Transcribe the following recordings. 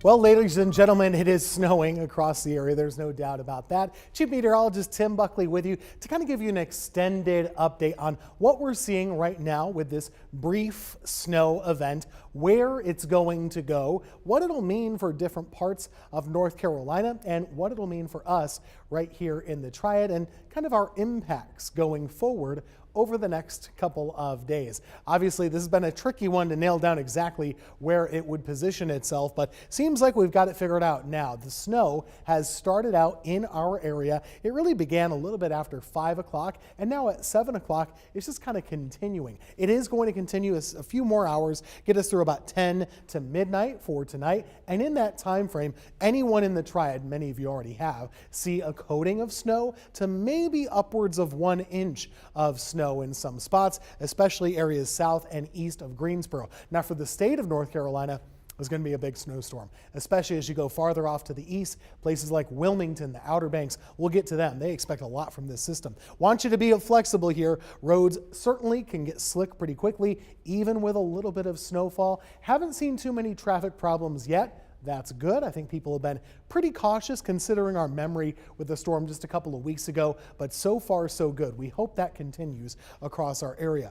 Well, ladies and gentlemen, it is snowing across the area. There's no doubt about that. Chief Meteorologist Tim Buckley with you to kind of give you an extended update on what we're seeing right now with this brief snow event, where it's going to go, what it'll mean for different parts of North Carolina, and what it'll mean for us right here in the Triad, and kind of our impacts going forward over the next couple of days. Obviously, this has been a tricky one to nail down exactly where it would position itself, but seems like we've got it figured out now. The snow has started out in our area. It really began a little bit after 5 o'clock, and now at 7 o'clock, it's just kind of continuing. It is going to continue a few more hours, get us through about 10 to midnight for tonight, and in that time frame, anyone in the Triad, many of you already have, see a coating of snow to maybe upwards of 1 inch of snow in some spots, especially areas south and east of Greensboro. Now for the state of North Carolina, there's going to be a big snowstorm, especially as you go farther off to the east, places like Wilmington, the Outer Banks. We'll get to them. They expect a lot from this system. Want you to be flexible here. Roads certainly can get slick pretty quickly, even with a little bit of snowfall. Haven't seen too many traffic problems yet. That's good. I think people have been pretty cautious considering our memory with the storm just a couple of weeks ago, but so far so good. We hope that continues across our area.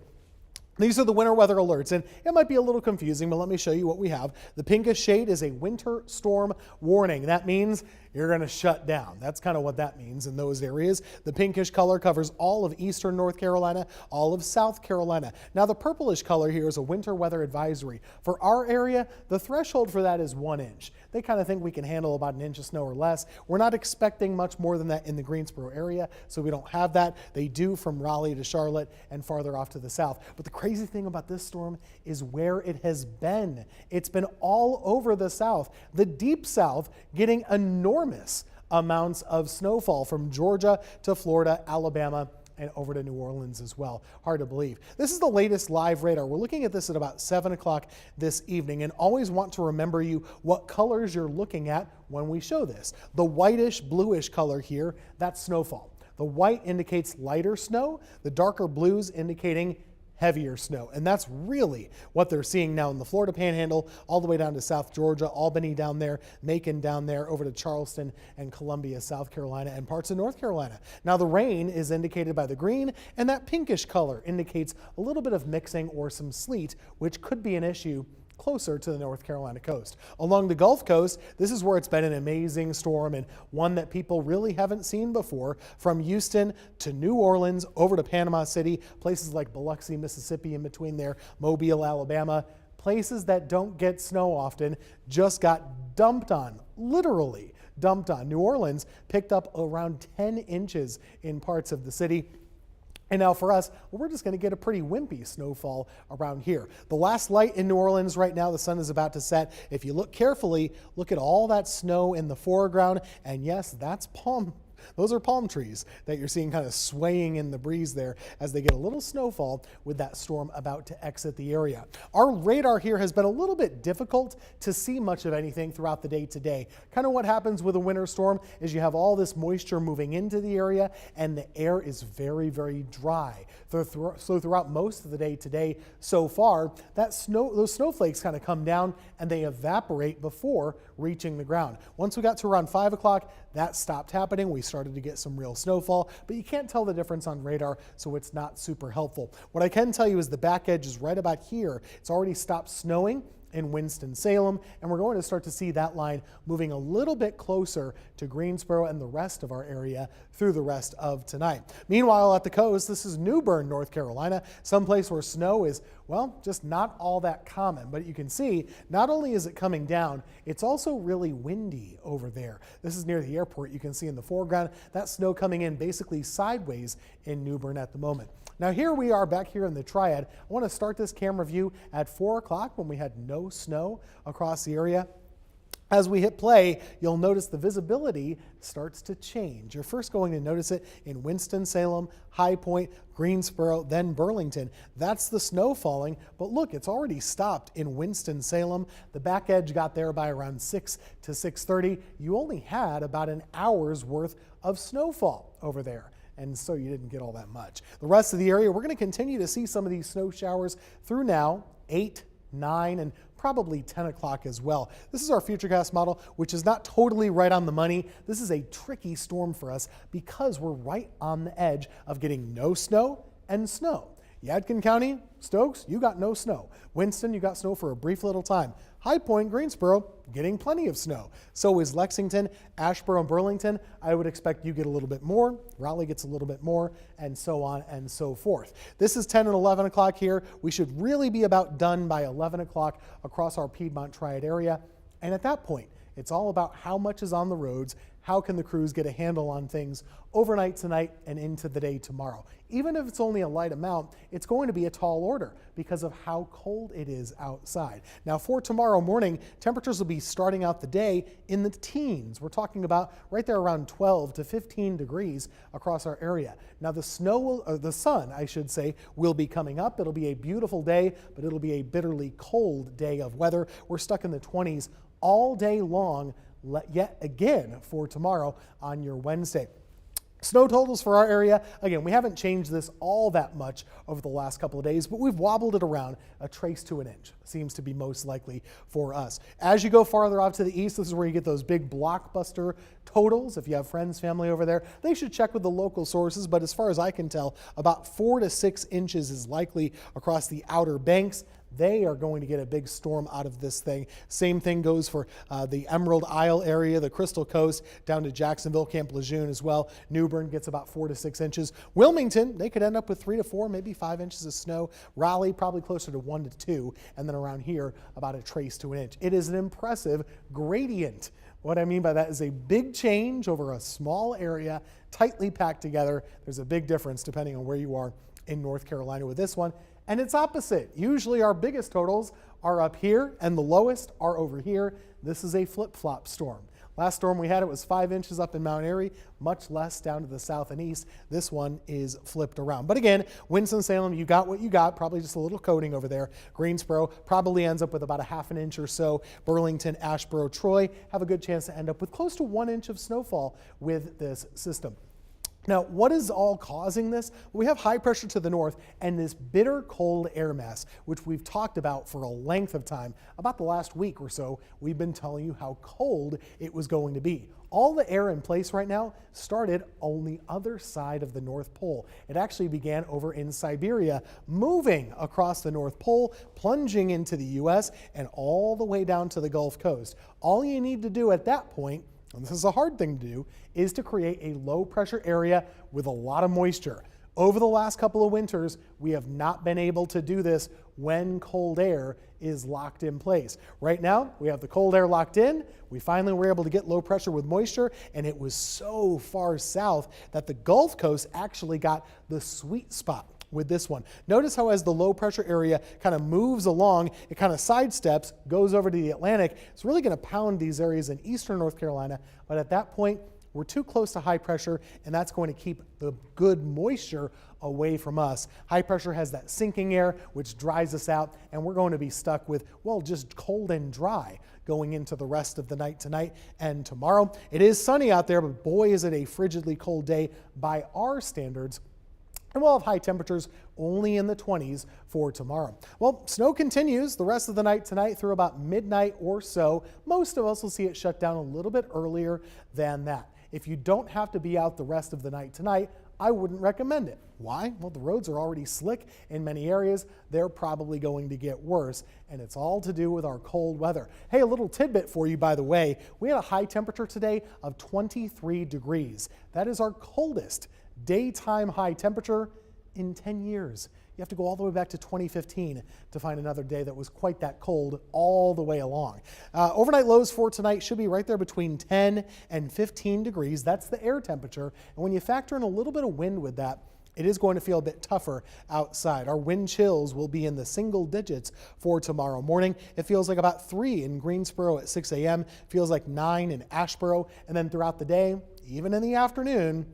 These are the winter weather alerts, and it might be a little confusing, but let me show you what we have. The pinkish shade is a winter storm warning. That means you're going to shut down. That's kind of what that means in those areas. The pinkish color covers all of eastern North Carolina, all of South Carolina. Now the purplish color here is a winter weather advisory. For our area, the threshold for that is 1 inch. They kind of think we can handle about 1 inch of snow or less. We're not expecting much more than that in the Greensboro area, so we don't have that. They do from Raleigh to Charlotte and farther off to the south. But the crazy thing about this storm is where it has been. It's been all over the south. The deep south getting enormous amounts of snowfall from Georgia to Florida, Alabama, and over to New Orleans as well. Hard to believe. This is the latest live radar. We're looking at this at about 7 o'clock this evening, and always want to remember you what colors you're looking at when we show this. The whitish bluish color here, that's snowfall. The white indicates lighter snow, the darker blues indicating heavier snow. And that's really what they're seeing now in the Florida Panhandle, all the way down to South Georgia, Albany down there, Macon down there, over to Charleston and Columbia, South Carolina, and parts of North Carolina. Now the rain is indicated by the green, and that pinkish color indicates a little bit of mixing or some sleet, which could be an issue closer to the North Carolina coast. Along the Gulf Coast, this is where it's been an amazing storm, and one that people really haven't seen before. From Houston to New Orleans, over to Panama City, places like Biloxi, Mississippi in between there, Mobile, Alabama, places that don't get snow often, just got dumped on, literally dumped on. New Orleans picked up around 10 inches in parts of the city. And now for us, well, we're just going to get a pretty wimpy snowfall around here. The last light in New Orleans right now, the sun is about to set. If you look carefully, look at all that snow in the foreground. And yes, that's palm. Those are palm trees that you're seeing kind of swaying in the breeze there as they get a little snowfall with that storm about to exit the area. Our radar here has been a little bit difficult to see much of anything throughout the day today. Kind of what happens with a winter storm is you have all this moisture moving into the area, and the air is very, very dry. So throughout most of the day today so far, those snowflakes kind of come down and they evaporate before reaching the ground. Once we got to around 5 o'clock, that stopped happening. We started to get some real snowfall, but you can't tell the difference on radar, so it's not super helpful. What I can tell you is the back edge is right about here. It's already stopped snowing in Winston-Salem, and we're going to start to see that line moving a little bit closer to Greensboro and the rest of our area through the rest of tonight. Meanwhile, at the coast, this is New Bern, North Carolina, someplace where snow is, well, just not all that common. But you can see, not only is it coming down, it's also really windy over there. This is near the airport. You can see in the foreground that snow coming in basically sideways in New Bern at the moment. Now here we are back here in the Triad. I want to start this camera view at 4 o'clock when we had no snow across the area. As we hit play, you'll notice the visibility starts to change. You're first going to notice it in Winston-Salem, High Point, Greensboro, then Burlington. That's the snow falling, but look, it's already stopped in Winston-Salem. The back edge got there by around 6 to 6:30. You only had about an hour's worth of snowfall over there, and so you didn't get all that much. The rest of the area, we're going to continue to see some of these snow showers through now, 8, 9, and probably 10 o'clock as well. This is our Futurecast model, which is not totally right on the money. This is a tricky storm for us because we're right on the edge of getting no snow and snow. Yadkin County, Stokes, you got no snow. Winston, you got snow for a brief little time. High Point, Greensboro, getting plenty of snow. So is Lexington, Asheboro, and Burlington. I would expect you get a little bit more. Raleigh gets a little bit more, and so on and so forth. This is 10 and 11 o'clock here. We should really be about done by 11 o'clock across our Piedmont Triad area. And at that point, it's all about how much is on the roads, how can the crews get a handle on things overnight tonight and into the day tomorrow. Even if it's only a light amount, it's going to be a tall order because of how cold it is outside. Now for tomorrow morning, temperatures will be starting out the day in the teens. We're talking about right there around 12 to 15 degrees across our area. Now the sun, I should say, will be coming up. It'll be a beautiful day, but it'll be a bitterly cold day of weather. We're stuck in the 20s all day long yet again for tomorrow on your Wednesday. Snow totals for our area, again, we haven't changed this all that much over the last couple of days, but we've wobbled it around a trace to an inch. Seems to be most likely for us. As you go farther off to the east, this is where you get those big blockbuster totals. If you have friends, family over there, they should check with the local sources, but as far as I can tell, about 4 to 6 inches is likely across the Outer Banks. They are going to get a big storm out of this thing. Same thing goes for the Emerald Isle area, the Crystal Coast, down to Jacksonville, Camp Lejeune as well. New Bern gets about 4 to 6 inches. Wilmington, they could end up with 3 to 4, maybe 5 inches of snow. Raleigh, probably closer to 1 to 2. And then around here, about a trace to an inch. It is an impressive gradient. What I mean by that is a big change over a small area, tightly packed together. There's a big difference depending on where you are in North Carolina with this one. And it's opposite. Usually our biggest totals are up here and the lowest are over here. This is a flip-flop storm. Last storm we had, it was 5 inches up in Mount Airy, much less down to the south and east. This one is flipped around. But again, Winston-Salem, you got what you got, probably just a little coating over there. Greensboro probably ends up with about a half an inch or so. Burlington, Asheboro, Troy have a good chance to end up with close to 1 inch of snowfall with this system. Now, what is all causing this? We have high pressure to the north and this bitter cold air mass, which we've talked about for a length of time. About the last week or so, we've been telling you how cold it was going to be. All the air in place right now started on the other side of the North Pole. It actually began over in Siberia, moving across the North Pole, plunging into the U.S., and all the way down to the Gulf Coast. All you need to do at that point, and this is a hard thing to do, is to create a low pressure area with a lot of moisture. Over the last couple of winters, we have not been able to do this when cold air is locked in place. Right now, we have the cold air locked in. We finally were able to get low pressure with moisture, and it was so far south that the Gulf Coast actually got the sweet spot with this one. Notice how as the low pressure area kind of moves along, it kind of sidesteps, goes over to the Atlantic. It's really going to pound these areas in eastern North Carolina, but at that point, we're too close to high pressure, and that's going to keep the good moisture away from us. High pressure has that sinking air, which dries us out, and we're going to be stuck with, well, just cold and dry going into the rest of the night tonight and tomorrow. It is sunny out there, but boy, is it a frigidly cold day by our standards. And we'll have high temperatures only in the 20s for tomorrow. Well, snow continues the rest of the night tonight through about midnight or so. Most of us will see it shut down a little bit earlier than that. If you don't have to be out the rest of the night tonight, I wouldn't recommend it. Why? Well, the roads are already slick in many areas. They're probably going to get worse, and it's all to do with our cold weather. Hey, a little tidbit for you, by the way. We had a high temperature today of 23 degrees. That is our coldest daytime high temperature in 10 years. You have to go all the way back to 2015 to find another day that was quite that cold all the way along. Overnight lows for tonight should be right there between 10 and 15 degrees. That's the air temperature. And when you factor in a little bit of wind with that, it is going to feel a bit tougher outside. Our wind chills will be in the single digits for tomorrow morning. It feels like about 3 in Greensboro at 6 a.m. Feels like 9 in Asheboro. And then throughout the day, even in the afternoon,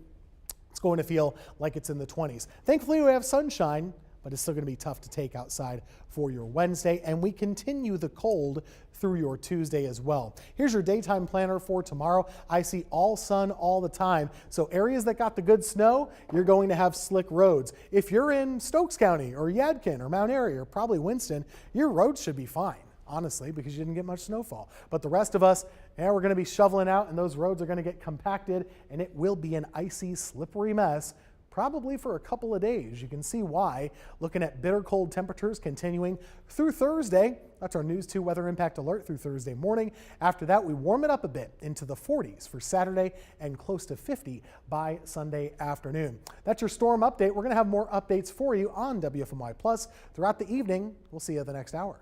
it's going to feel like it's in the 20s. Thankfully, we have sunshine, but it's still going to be tough to take outside for your Wednesday, and we continue the cold through your Tuesday as well. Here's your daytime planner for tomorrow. I see all sun all the time, so areas that got the good snow, you're going to have slick roads. If you're in Stokes County or Yadkin or Mount Airy or probably Winston, your roads should be fine. honestly, because you didn't get much snowfall. But the rest of us, yeah, we're going to be shoveling out, and those roads are going to get compacted, and it will be an icy, slippery mess probably for a couple of days. You can see why. Looking at bitter cold temperatures continuing through Thursday. That's our News 2 weather impact alert through Thursday morning. After that, we warm it up a bit into the 40s for Saturday and close to 50 by Sunday afternoon. That's your storm update. We're going to have more updates for you on WFMY Plus throughout the evening. We'll see you the next hour.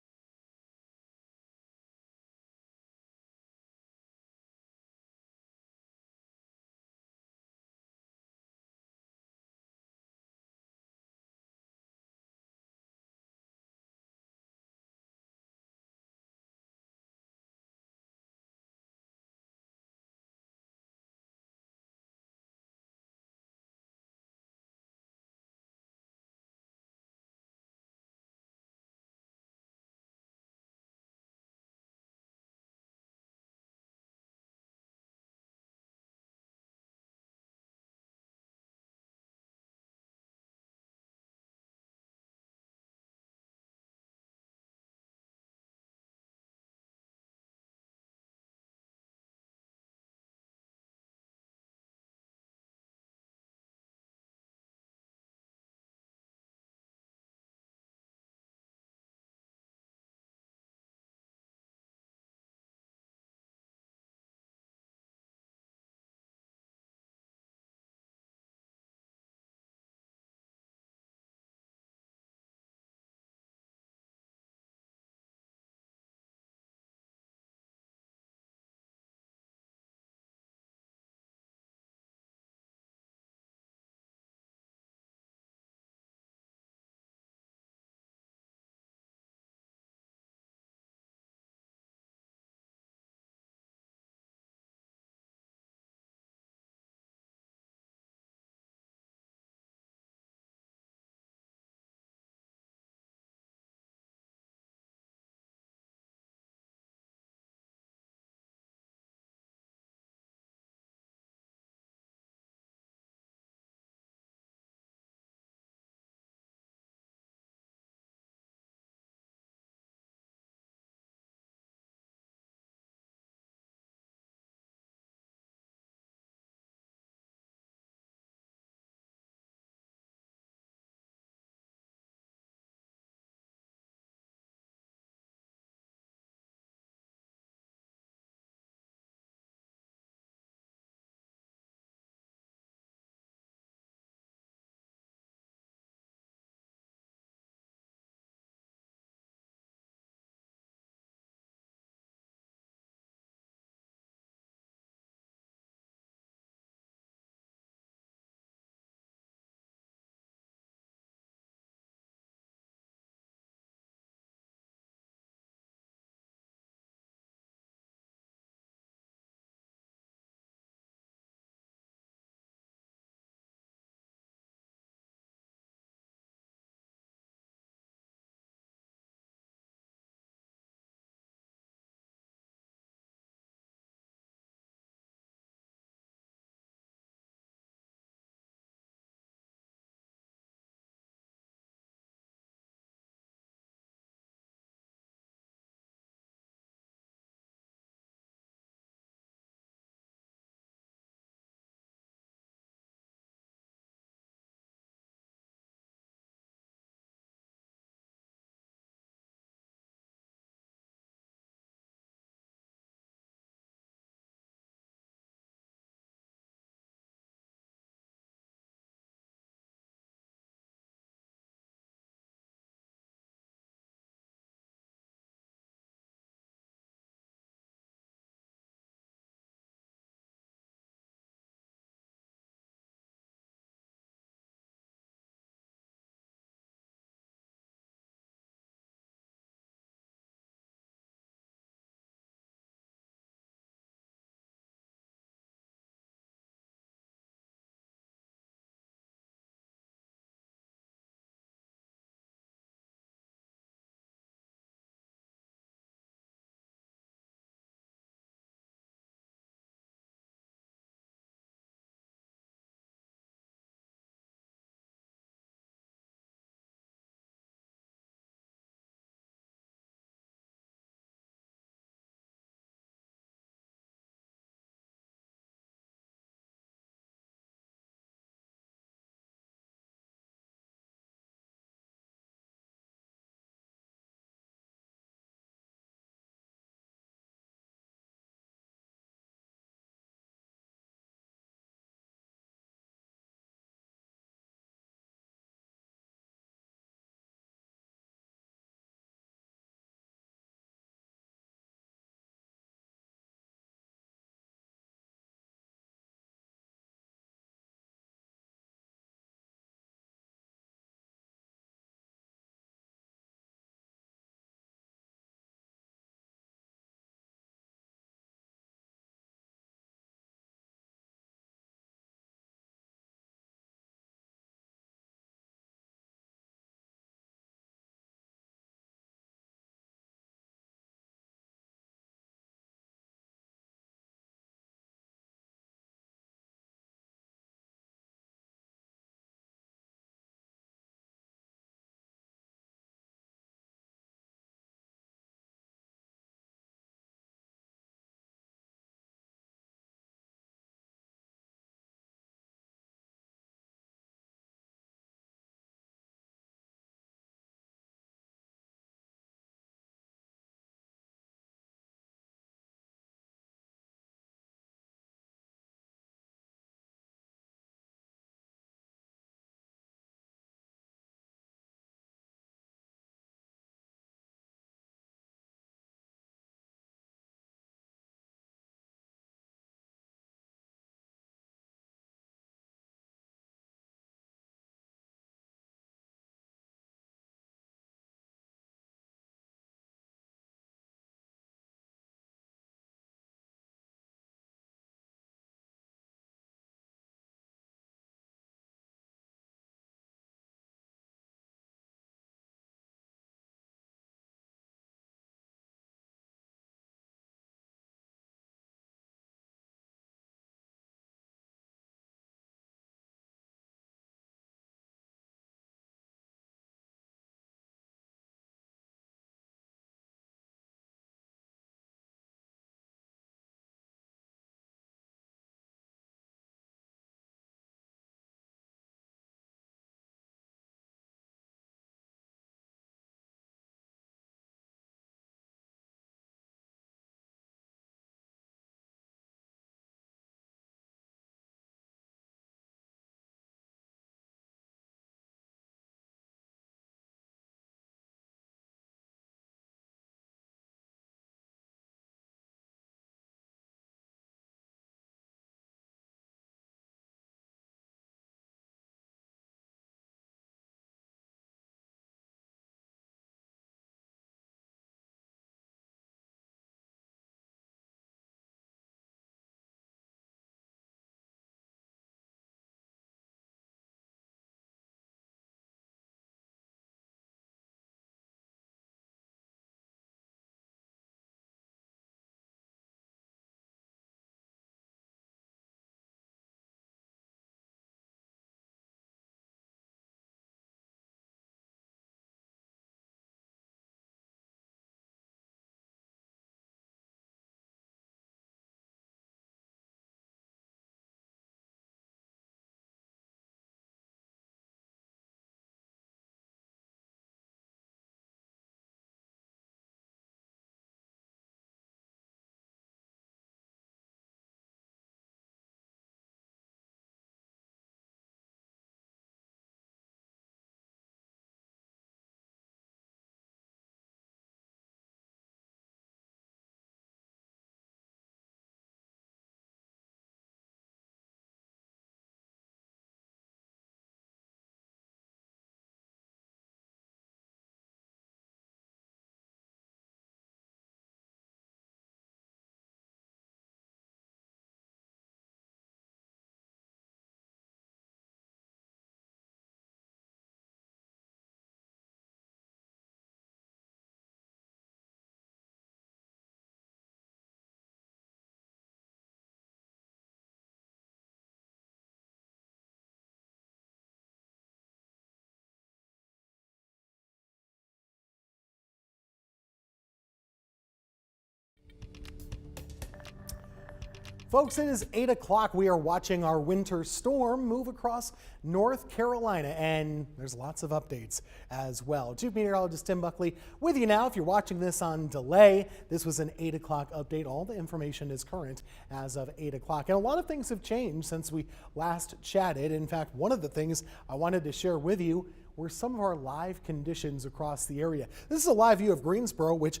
Folks, it is 8 o'clock. We are watching our winter storm move across North Carolina, and there's lots of updates as well. Chief Meteorologist Tim Buckley with you now. If you're watching this on delay, this was an 8 o'clock update. All the information is current as of 8 o'clock, and a lot of things have changed since we last chatted. In fact, one of the things I wanted to share with you were some of our live conditions across the area. This is a live view of Greensboro, which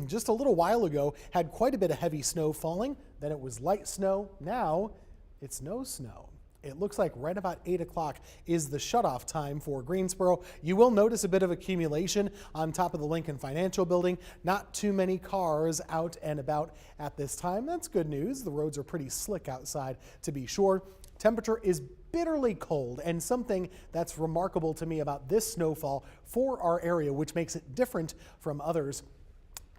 just a little while ago had quite a bit of heavy snow falling. Then it was light snow. Now it's no snow. It looks like right about 8 o'clock is the shutoff time for Greensboro. You will notice a bit of accumulation on top of the Lincoln Financial Building. Not too many cars out and about at this time. That's good news. The roads are pretty slick outside, to be sure. Temperature is bitterly cold, and something that's remarkable to me about this snowfall for our area, which makes it different from others,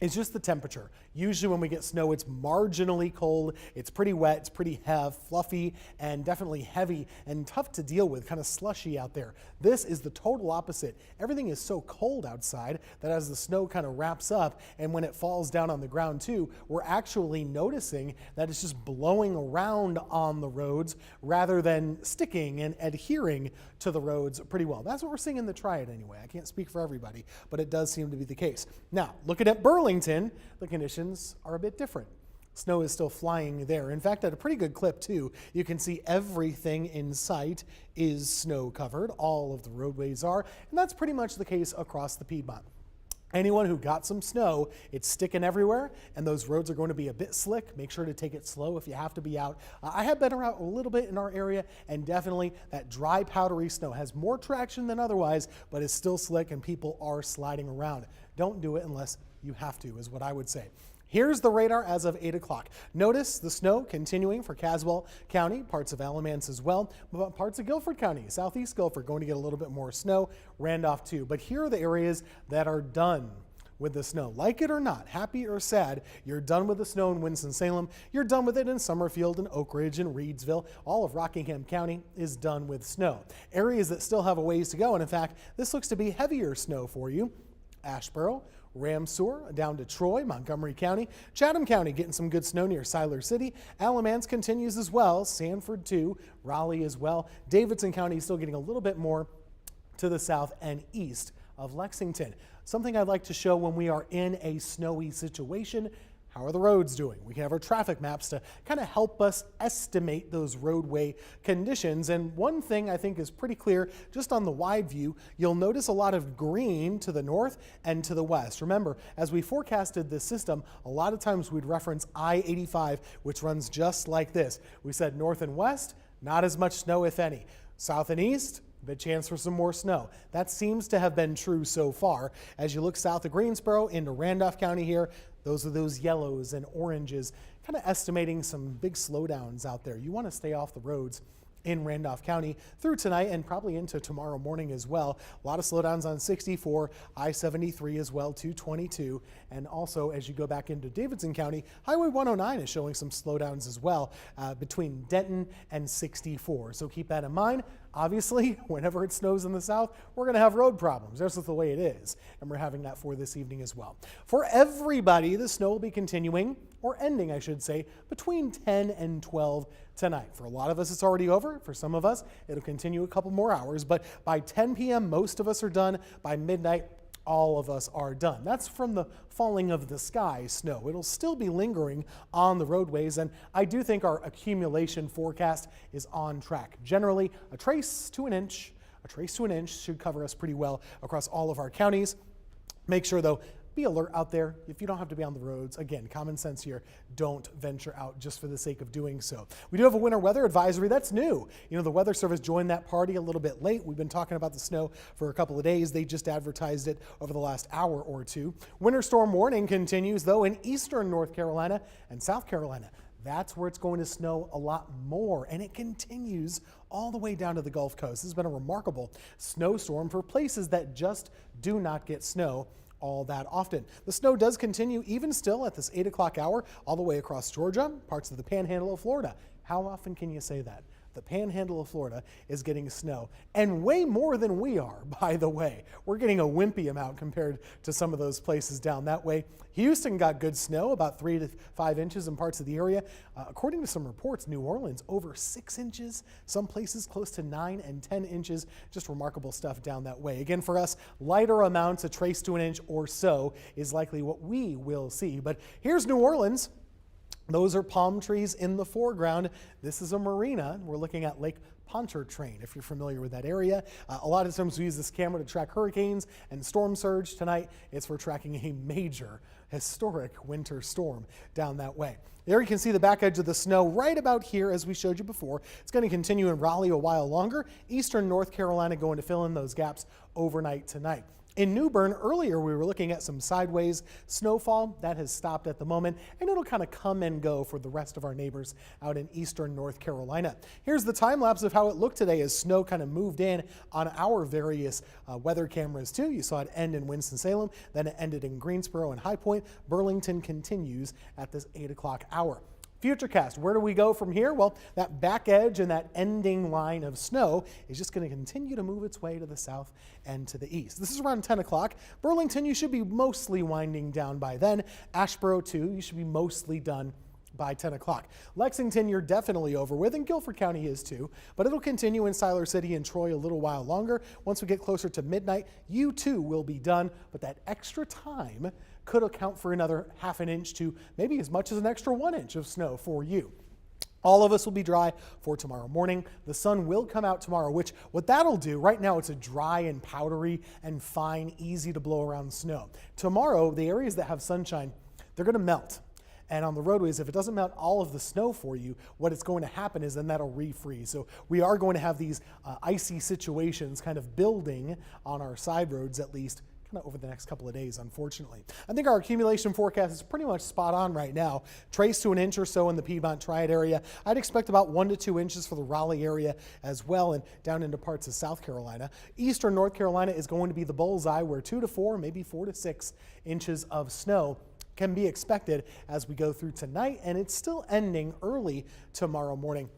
is just the temperature. Usually when we get snow, it's marginally cold, it's pretty wet, it's pretty fluffy, and definitely heavy and tough to deal with, kind of slushy out there. This is the total opposite. Everything is so cold outside that as the snow kind of wraps up and when it falls down on the ground too, we're actually noticing that it's just blowing around on the roads rather than sticking and adhering to the roads pretty well. That's what we're seeing in the Triad anyway. I can't speak for everybody, but it does seem to be the case. Now, looking at Burlington, the conditions are a bit different. Snow is still flying there. In fact, at a pretty good clip too. You can see everything in sight is snow covered. All of the roadways are, and that's pretty much the case across the Piedmont. Anyone who got some snow, it's sticking everywhere, and those roads are going to be a bit slick. Make sure to take it slow if you have to be out. I have been out a little bit in our area, and definitely that dry, powdery snow has more traction than otherwise, but is still slick, and people are sliding around. Don't do it unless you have to, is what I would say. Here's the radar as of 8 o'clock. Notice the snow continuing for Caswell County, parts of Alamance as well, but parts of Guilford County, southeast Guilford, going to get a little bit more snow, Randolph too. But here are the areas that are done with the snow. Like it or not, happy or sad, you're done with the snow in Winston-Salem. You're done with it in Summerfield and Oak Ridge and Reedsville. All of Rockingham County is done with snow. Areas that still have a ways to go, and in fact, this looks to be heavier snow for you. Asheboro, Ramseur, down to Troy, Montgomery County, Chatham County getting some good snow near Siler City. Alamance continues as well, Sanford too, Raleigh as well. Davidson County is still getting a little bit more to the south and east of Lexington. Something I'd like to show when we are in a snowy situation. How are the roads doing? We can have our traffic maps to kind of help us estimate those roadway conditions. And one thing I think is pretty clear, just on the wide view, you'll notice a lot of green to the north and to the west. Remember, as we forecasted this system, a lot of times we'd reference I-85, which runs just like this. We said north and west, not as much snow, if any. South and east, big chance for some more snow. That seems to have been true so far. As you look south of Greensboro into Randolph County here, those are those yellows and oranges, kind of estimating some big slowdowns out there. You want to stay off the roads in Randolph County through tonight and probably into tomorrow morning as well. A lot of slowdowns on 64, I-73 as well, 222, and also as you go back into Davidson County, Highway 109 is showing some slowdowns as well between Denton and 64. So keep that in mind. Obviously, whenever it snows in the south, we're going to have road problems. That's just the way it is, and we're having that for this evening as well. For everybody, the snow will be continuing, or ending, I should say, between 10 and 12 tonight. For a lot of us, it's already over. For some of us, it'll continue a couple more hours, but by 10 p.m., most of us are done. By midnight, all of us are done. That's from the falling of the sky snow. It'll still be lingering on the roadways, and I do think our accumulation forecast is on track. Generally, a trace to an inch should cover us pretty well across all of our counties. Make sure, though, be alert out there. If you don't have to be on the roads, again, common sense here, don't venture out just for the sake of doing so. We do have a winter weather advisory. That's new. You know, the Weather Service joined that party a little bit late. We've been talking about the snow for a couple of days. They just advertised it over the last hour or two. Winter storm warning continues, though, in eastern North Carolina and South Carolina. That's where it's going to snow a lot more, and it continues all the way down to the Gulf Coast. This has been a remarkable snowstorm for places that just do not get snow all that often. The snow does continue even still at this 8 o'clock hour all the way across Georgia, parts of the panhandle of Florida. How often can you say that? the panhandle of Florida is getting snow, and way more than we are, by the way. We're getting a wimpy amount compared to some of those places down that way. Houston got good snow, about 3 to 5 inches in parts of the area. According to some reports, New Orleans over 6 inches, some places close to 9 and 10 inches. Just remarkable stuff down that way. Again, for us, lighter amounts, a trace to an inch or so is likely what we will see. But here's New Orleans. Those are palm trees in the foreground. This is a marina. We're looking at Lake Pontchartrain, if you're familiar with that area. A lot of times we use this camera to track hurricanes and storm surge. Tonight, it's for tracking a major, historic winter storm down that way. There you can see the back edge of the snow right about here, as we showed you before. It's going to continue in Raleigh a while longer. Eastern North Carolina going to fill in those gaps overnight tonight. In New Bern, earlier we were looking at some sideways snowfall. That has stopped at the moment, and it'll kind of come and go for the rest of our neighbors out in eastern North Carolina. Here's the time lapse of how it looked today as snow kind of moved in on our various weather cameras too. You saw it end in Winston-Salem, then it ended in Greensboro and High Point. Burlington continues at this 8 o'clock hour. Futurecast, where do we go from here? Well, that back edge and that ending line of snow is just going to continue to move its way to the south and to the east. This is around 10 o'clock. Burlington, you should be mostly winding down by then. Asheboro, too, you should be mostly done by 10 o'clock. Lexington, you're definitely over with, and Guilford County is too, but it'll continue in Siler City and Troy a little while longer. Once we get closer to midnight, you too will be done, but that extra time could account for another half an inch to maybe as much as an extra 1 inch of snow for you. All of us will be dry for tomorrow morning. The sun will come out tomorrow, which what that'll do, right now it's a dry and powdery and fine, easy to blow around snow. Tomorrow, the areas that have sunshine, they're going to melt. And on the roadways, if it doesn't melt all of the snow for you, what it's going to happen is then that'll refreeze. So we are going to have these icy situations kind of building on our side roads, at least over the next couple of days, unfortunately. I think our accumulation forecast is pretty much spot on right now. Trace to an inch or so in the Piedmont Triad area. I'd expect about 1 to 2 inches for the Raleigh area as well, and down into parts of South Carolina. Eastern North Carolina is going to be the bullseye, where 2 to 4, maybe 4 to 6 inches of snow can be expected as we go through tonight, and it's still ending early tomorrow morning.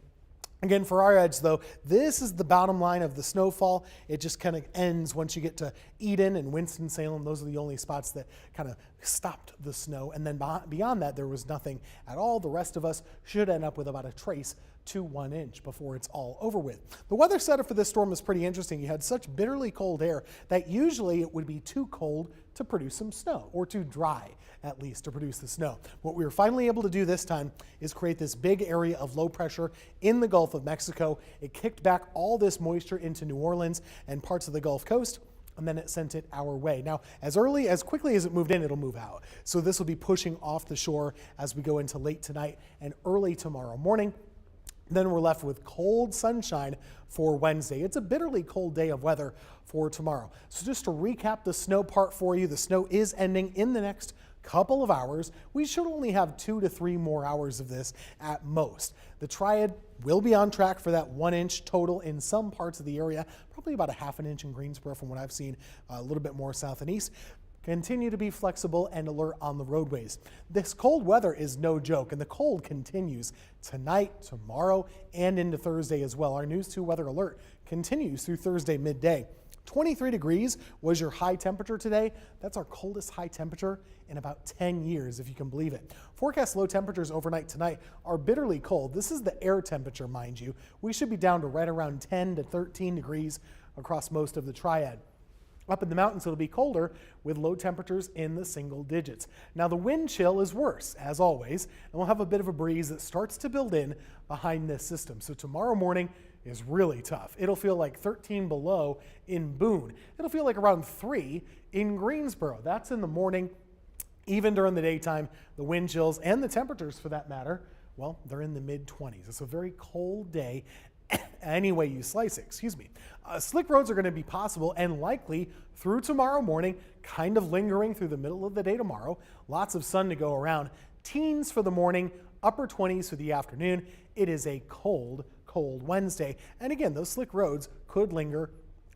Again, for our edge, though, this is the bottom line of the snowfall. It just kind of ends once you get to Eden and Winston-Salem. Those are the only spots that kind of stopped the snow. And then beyond that, there was nothing at all. The rest of us should end up with about a trace to 1 inch before it's all over with. The weather setup for this storm is pretty interesting. You had such bitterly cold air that usually it would be too cold to produce some snow, or too dry at least to produce the snow. What we were finally able to do this time is create this big area of low pressure in the Gulf of Mexico. It kicked back all this moisture into New Orleans and parts of the Gulf Coast, and then it sent it our way. Now, as quickly as it moved in, it'll move out. So this will be pushing off the shore as we go into late tonight and early tomorrow morning. Then we're left with cold sunshine for Wednesday. It's a bitterly cold day of weather for tomorrow. So just to recap the snow part for you, the snow is ending in the next couple of hours. We should only have 2 to 3 more hours of this at most. The Triad will be on track for that 1 inch total in some parts of the area, probably about a half an inch in Greensboro from what I've seen, a little bit more south and east. Continue to be flexible and alert on the roadways. This cold weather is no joke, and the cold continues tonight, tomorrow, and into Thursday as well. Our News 2 weather alert continues through Thursday midday. 23 degrees was your high temperature today. That's our coldest high temperature in about 10 years, if you can believe it. Forecast low temperatures overnight tonight are bitterly cold. This is the air temperature, mind you. We should be down to right around 10 to 13 degrees across most of the Triad. Up in the mountains, it'll be colder with low temperatures in the single digits. Now, the wind chill is worse, as always, and we'll have a bit of a breeze that starts to build in behind this system. So tomorrow morning is really tough. It'll feel like 13 below in Boone. It'll feel like around 3 in Greensboro. That's in the morning. Even during the daytime, the wind chills and the temperatures, for that matter, well, they're in the mid-20s. It's a very cold day any way you slice it, Slick roads are going to be possible and likely through tomorrow morning, kind of lingering through the middle of the day tomorrow. Lots of sun to go around. Teens for the morning, upper 20s for the afternoon. It is a cold Wednesday. And again, those slick roads could linger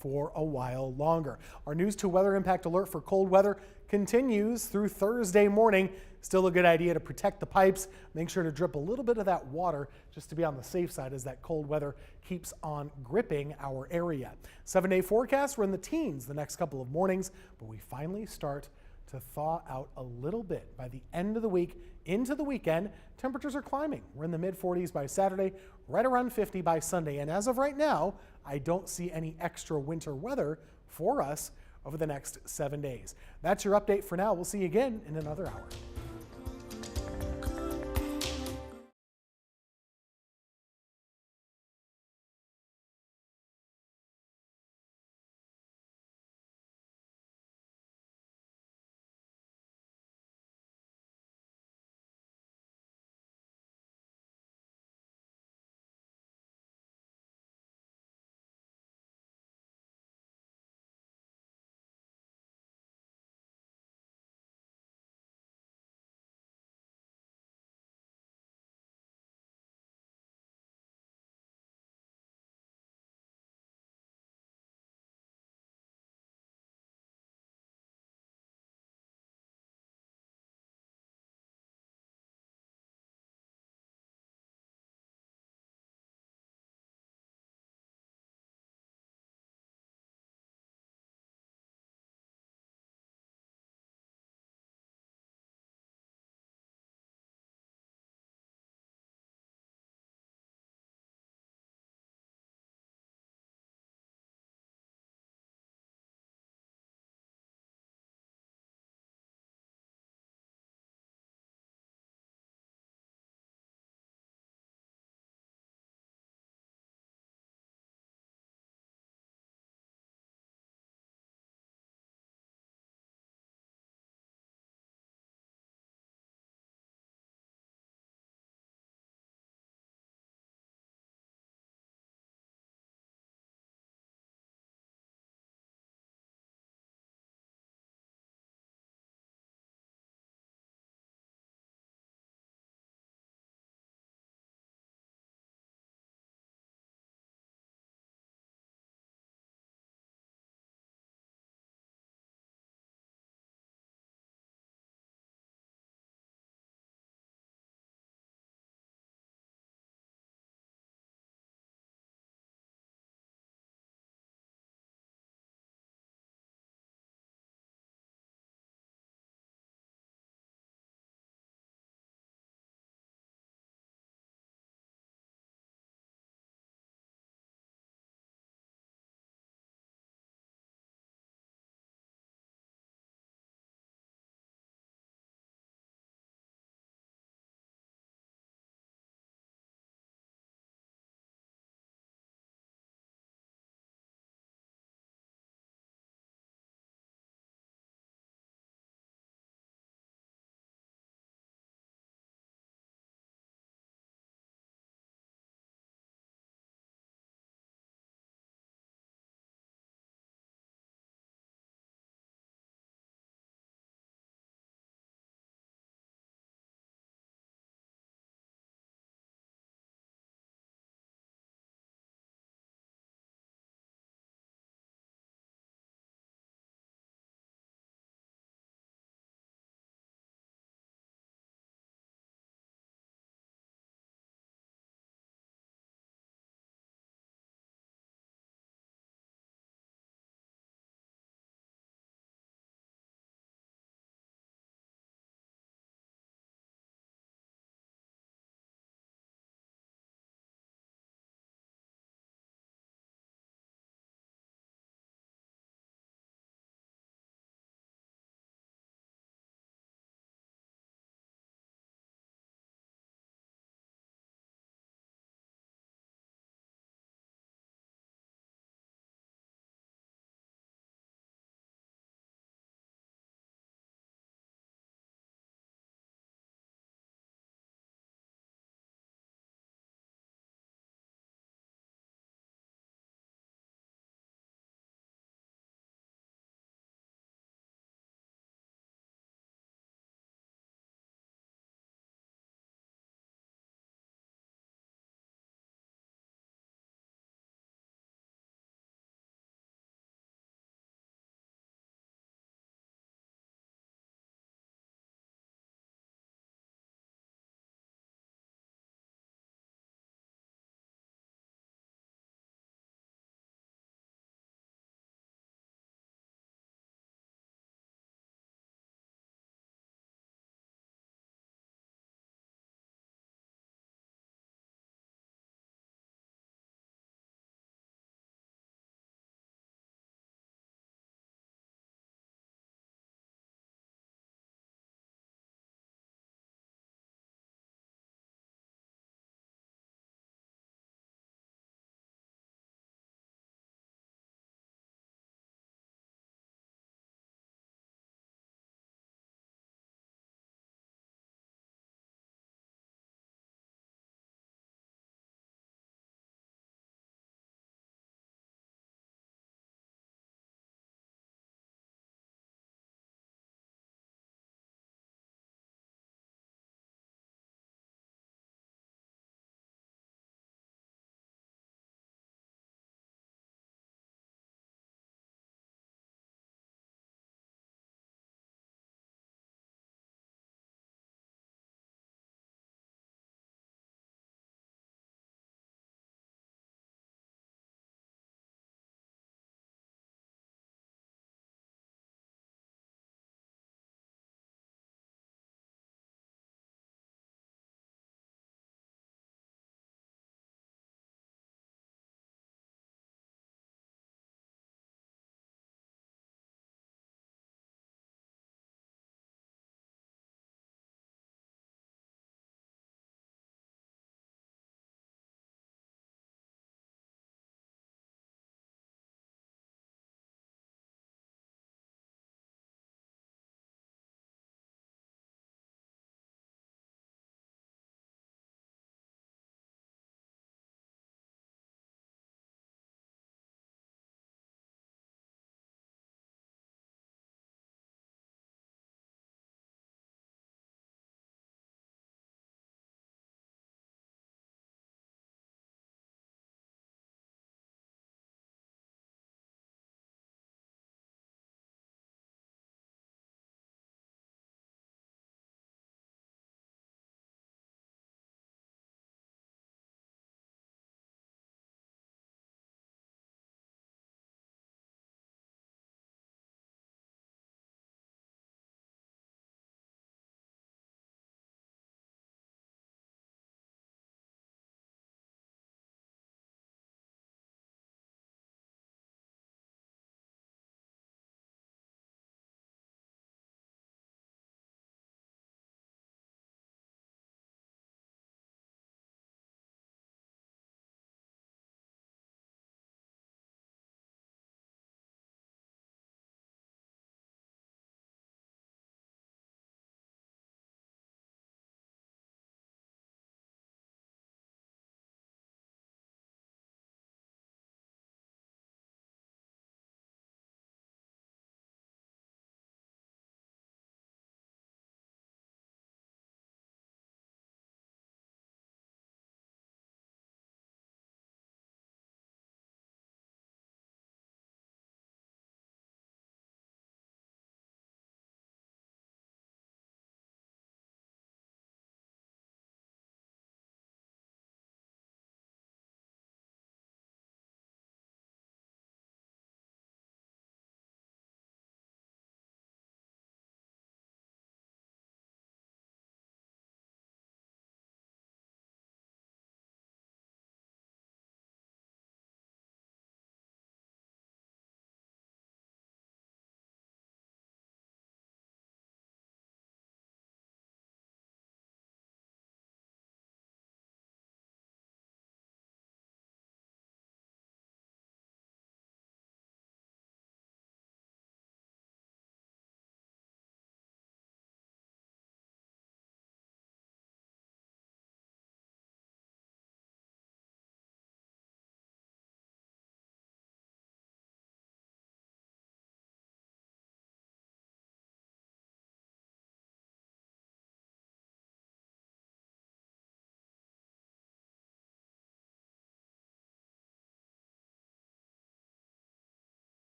for a while longer. Our News 2 weather impact alert for cold weather continues through Thursday morning. Still a good idea to protect the pipes. Make sure to drip a little bit of that water just to be on the safe side as that cold weather keeps on gripping our area. 7-day forecast, we're in the teens the next couple of mornings, but we finally start to thaw out a little bit by the end of the week into the weekend. Temperatures are climbing. We're in the mid 40s by Saturday, right around 50 by Sunday. And as of right now, I don't see any extra winter weather for us over the next 7 days. That's your update for now. We'll see you again in another hour.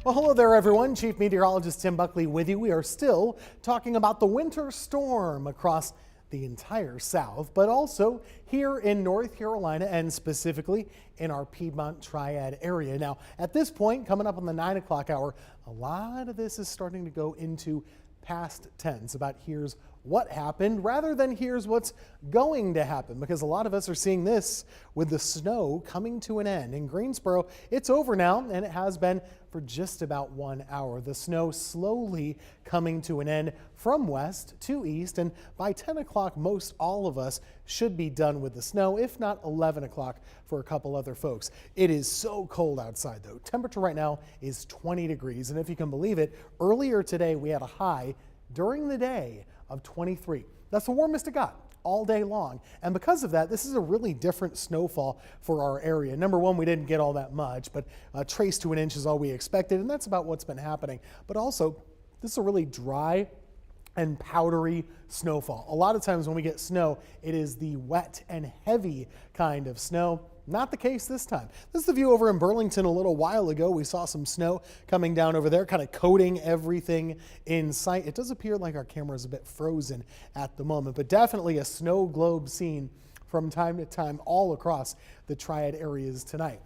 Well, hello there, everyone. Chief Meteorologist Tim Buckley with you. We are still talking about the winter storm across the entire South, but also here in North Carolina and specifically in our Piedmont Triad area. Now, at this point, coming up on the 9 o'clock hour, a lot of this is starting to go into past tense about here's what happened rather than here's what's going to happen, because a lot of us are seeing this with the snow coming to an end. In Greensboro, it's over now, and it has been for just about 1 hour. The snow slowly coming to an end from west to east, and by 10 o'clock, most all of us should be done with the snow, if not 11 o'clock for a couple other folks. It is so cold outside, though. Temperature right now is 20 degrees, and if you can believe it, earlier today we had a high during the day of 23. That's the warmest it got all day long. And because of that, this is a really different snowfall for our area. Number one, we didn't get all that much, but trace to an inch is all we expected, and that's about what's been happening. But also, this is a really dry and powdery snowfall. A lot of times when we get snow, it is the wet and heavy kind of snow. Not the case this time. This is the view over in Burlington a little while ago. We saw some snow coming down over there, kind of coating everything in sight. It does appear like our camera is a bit frozen at the moment, but definitely a snow globe seen from time to time all across the Triad areas tonight.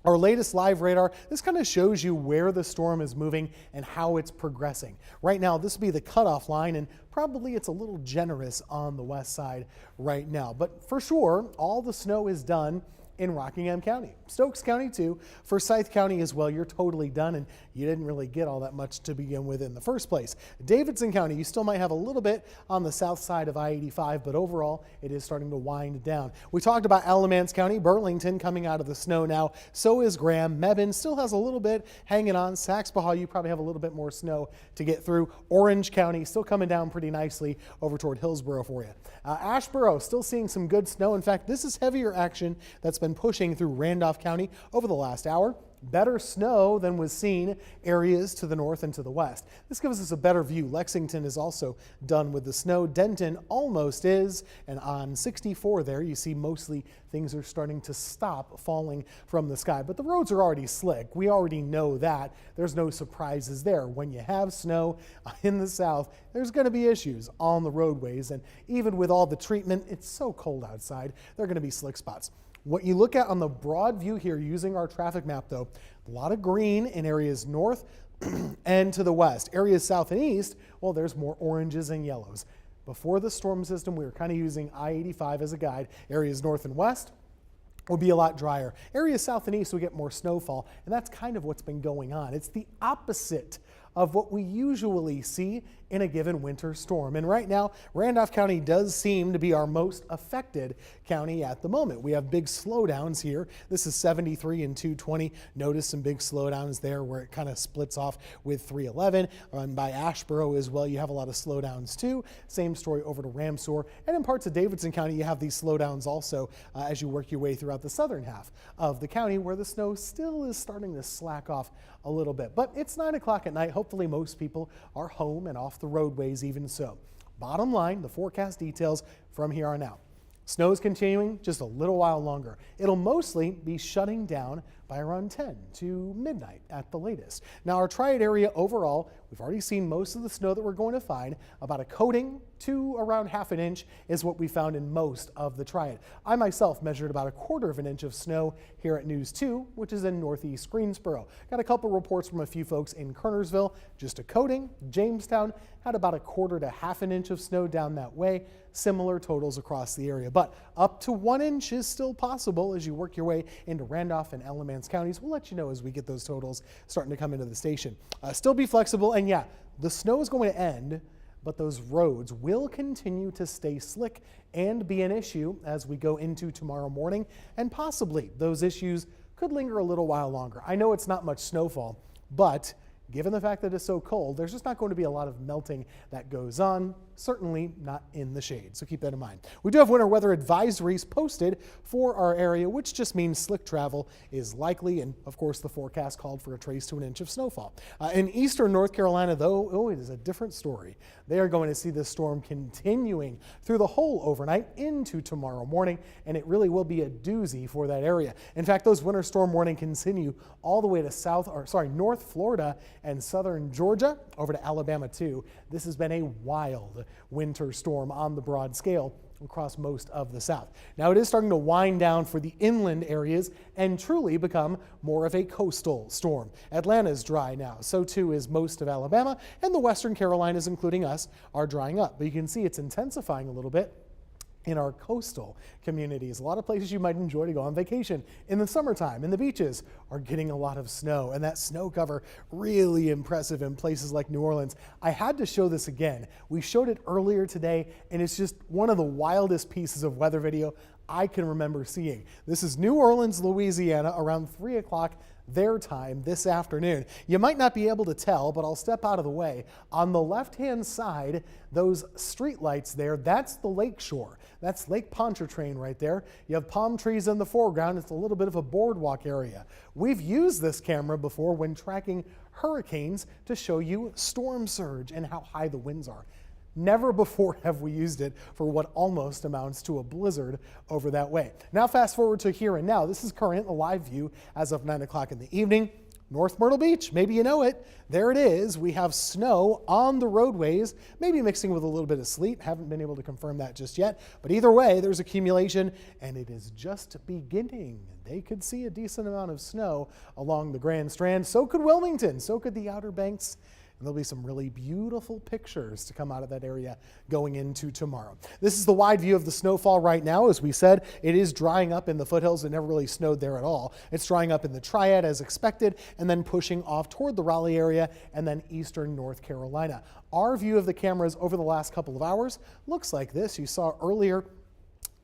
Our latest live radar, this kind of shows you where the storm is moving and how it's progressing. Right now, this will be the cutoff line, and probably it's a little generous on the west side right now. But for sure, all the snow is done in Rockingham County. Stokes County too. Forsyth County as well, you're totally done, and you didn't really get all that much to begin with in the first place. Davidson County, you still might have a little bit on the south side of I-85, but overall it is starting to wind down. We talked about Alamance County, Burlington coming out of the snow now. So is Graham. Mebane still has a little bit hanging on. Saxbahaw, you probably have a little bit more snow to get through. Orange County still coming down pretty nicely over toward Hillsboro for you. Asheboro still seeing some good snow. In fact, this is heavier action that's been pushing through Randolph County over the last hour. Better snow than was seen areas to the north and to the west. This gives us a better view. Lexington is also done with the snow. Denton almost is, and on 64 there you see mostly things are starting to stop falling from the sky, but the roads are already slick. We already know that. There's no surprises there. When you have snow in the south, there's going to be issues on the roadways, and even with all the treatment, it's so cold outside, there are going to be slick spots. What you look at on the broad view here using our traffic map, though, a lot of green in areas north and to the west. Areas south and east, well, there's more oranges and yellows. Before the storm system, we were kind of using I-85 as a guide. Areas north and west will be a lot drier. Areas south and east will get more snowfall, and that's kind of what's been going on. It's the opposite of what we usually see in a given winter storm. And right now, Randolph County does seem to be our most affected county at the moment. We have big slowdowns here. This is 73 and 220. Notice some big slowdowns there where it kind of splits off with 311. And by Asheboro as well, you have a lot of slowdowns too. Same story over to Ramseur. And in parts of Davidson County, you have these slowdowns also as you work your way throughout the southern half of the county, where the snow still is starting to slack off a little bit. But it's 9 o'clock at night. Hopefully most people are home and off the roadways even so. Bottom line, the forecast details from here on out. Snow is continuing just a little while longer. It'll mostly be shutting down by around 10 to midnight at the latest. Now our Triad area overall, we've already seen most of the snow that we're going to find. About a coating to around half an inch is what we found in most of the Triad. I myself measured about 1/4 of an inch of snow here at News 2, which is in northeast Greensboro. Got a couple reports from a few folks in Kernersville, just a coating. Jamestown had about 1/4 to half an inch of snow down that way. Similar totals across the area, but up to 1 inch is still possible as you work your way into Randolph and Alamance counties. We'll let you know as we get those totals starting to come into the station. Still be flexible, and yeah, the snow is going to end, but those roads will continue to stay slick and be an issue as we go into tomorrow morning, and possibly those issues could linger a little while longer. I know it's not much snowfall, but given the fact that it's so cold, there's just not going to be a lot of melting that goes on. certainly not in the shade, so keep that in mind. We do have winter weather advisories posted for our area, which just means slick travel is likely, and of course the forecast called for a trace to an inch of snowfall. In eastern North Carolina, though, it is a different story. They are going to see this storm continuing through the whole overnight into tomorrow morning, and it really will be a doozy for that area. In fact, those winter storm warnings continue all the way to North Florida and southern Georgia over to Alabama too. This has been a wild winter storm on the broad scale across most of the South. Now it is starting to wind down for the inland areas and truly become more of a coastal storm. Atlanta's dry now, so too is most of Alabama, and the western Carolinas, including us, are drying up. But you can see it's intensifying a little bit in our coastal communities. A lot of places you might enjoy to go on vacation in the summertime, and the beaches are getting a lot of snow, and that snow cover really impressive in places like New Orleans. I had to show this again. We showed it earlier today, and it's just one of the wildest pieces of weather video I can remember seeing. This is New Orleans, Louisiana, around 3 o'clock their time this afternoon. You might not be able to tell, but I'll step out of the way. On the left-hand side, those street lights there, that's the lake shore. That's Lake Pontchartrain right there. You have palm trees in the foreground. It's a little bit of a boardwalk area. We've used this camera before when tracking hurricanes to show you storm surge and how high the winds are. Never before have we used it for what almost amounts to a blizzard over that way. Now fast forward to here and now. This is current, a live view as of 9 o'clock in the evening. North Myrtle Beach, maybe you know it. There it is. We have snow on the roadways, maybe mixing with a little bit of sleet. Haven't been able to confirm that just yet. But either way, there's accumulation, and it is just beginning. They could see a decent amount of snow along the Grand Strand. So could Wilmington. So could the Outer Banks. And there'll be some really beautiful pictures to come out of that area going into tomorrow. This is the wide view of the snowfall right now. As we said, it is drying up in the foothills. It never really snowed there at all. It's drying up in the Triad as expected, and then pushing off toward the Raleigh area and then eastern North Carolina. Our view of the cameras over the last couple of hours looks like this. You saw earlier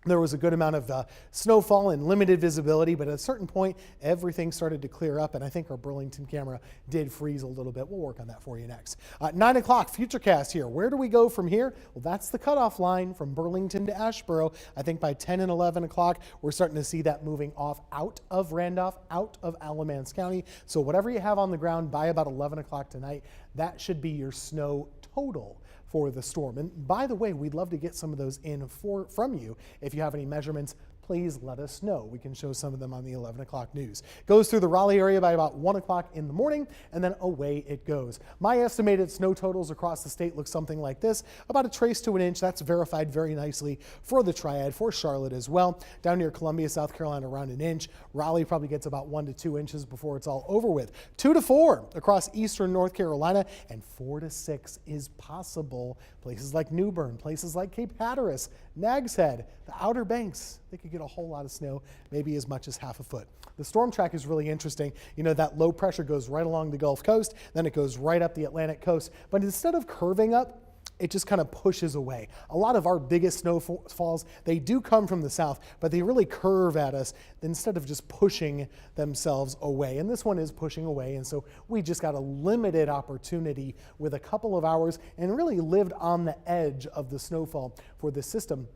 there was a good amount of snowfall and limited visibility, but at a certain point, everything started to clear up, and I think our Burlington camera did freeze a little bit. We'll work on that for you next. 9 o'clock, Futurecast here. Where do we go from here? Well, that's the cutoff line from Burlington to Asheboro. I think by 10 and 11 o'clock, we're starting to see that moving off out of Randolph, out of Alamance County. So whatever you have on the ground by about 11 o'clock tonight, that should be your snow total for the storm. And by the way, we'd love to get some of those in from you. If you have any measurements, please let us know. We can show some of them on the 11 o'clock news. Goes through the Raleigh area by about 1 o'clock in the morning, and then away it goes. My estimated snow totals across the state look something like this, about a trace to an inch. That's verified very nicely for the Triad, for Charlotte as well. Down near Columbia, South Carolina, around an inch. Raleigh probably gets about 1 to 2 inches before it's all over with. 2 to 4 across eastern North Carolina, and 4 to 6 is possible. Places like New Bern, places like Cape Hatteras, Nags Head, the Outer Banks, they could get a whole lot of snow, maybe as much as half a foot. The storm track is really interesting. You know, that low pressure goes right along the Gulf Coast, then it goes right up the Atlantic coast. But instead of curving up, it just kind of pushes away. A lot of our biggest snowfalls, they do come from the south, but they really curve at us instead of just pushing themselves away. And this one is pushing away, and so we just got a limited opportunity with a couple of hours and really lived on the edge of the snowfall for this system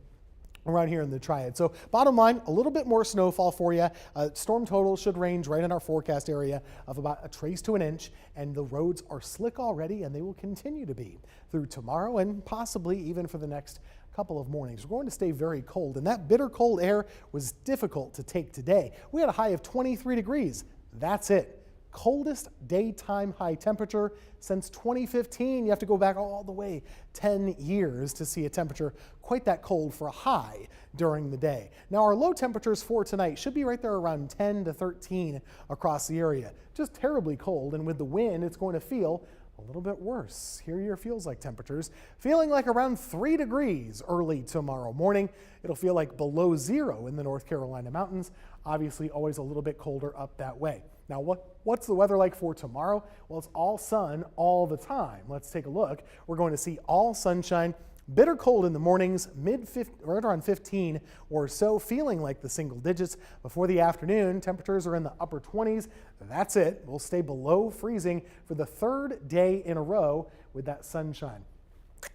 around here in the Triad. So bottom line, a little bit more snowfall for you. Storm total should range right in our forecast area of about a trace to an inch, and the roads are slick already, and they will continue to be through tomorrow and possibly even for the next couple of mornings. We're going to stay very cold, and that bitter cold air was difficult to take today. We had a high of 23 degrees. That's it. Coldest daytime high temperature since 2015. You have to go back all the way 10 years to see a temperature quite that cold for a high during the day. Now our low temperatures for tonight should be right there around 10 to 13 across the area. Just terribly cold, and with the wind, it's going to feel a little bit worse. Here are your feels like temperatures. Feeling like around 3 degrees early tomorrow morning. It'll feel like below 0 in the North Carolina mountains. Obviously always a little bit colder up that way. Now, what's the weather like for tomorrow? Well, it's all sun all the time. Let's take a look. We're going to see all sunshine, bitter cold in the mornings, right around 15 or so, feeling like the single digits. Before the afternoon, temperatures are in the upper 20s. That's it. We'll stay below freezing for the third day in a row with that sunshine.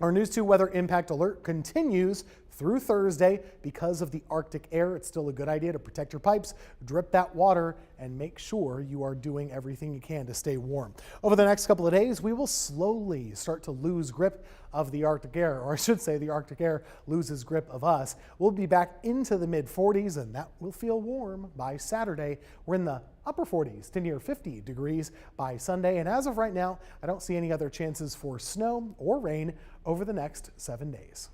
Our News 2 weather impact alert continues through Thursday because of the Arctic air. It's still a good idea to protect your pipes, drip that water, and make sure you are doing everything you can to stay warm. Over the next couple of days, we will slowly start to lose grip of the Arctic air, or I should say the Arctic air loses grip of us. We'll be back into the mid 40s, and that will feel warm by Saturday. We're in the upper 40s to near 50 degrees by Sunday, and as of right now, I don't see any other chances for snow or rain over the next 7 days.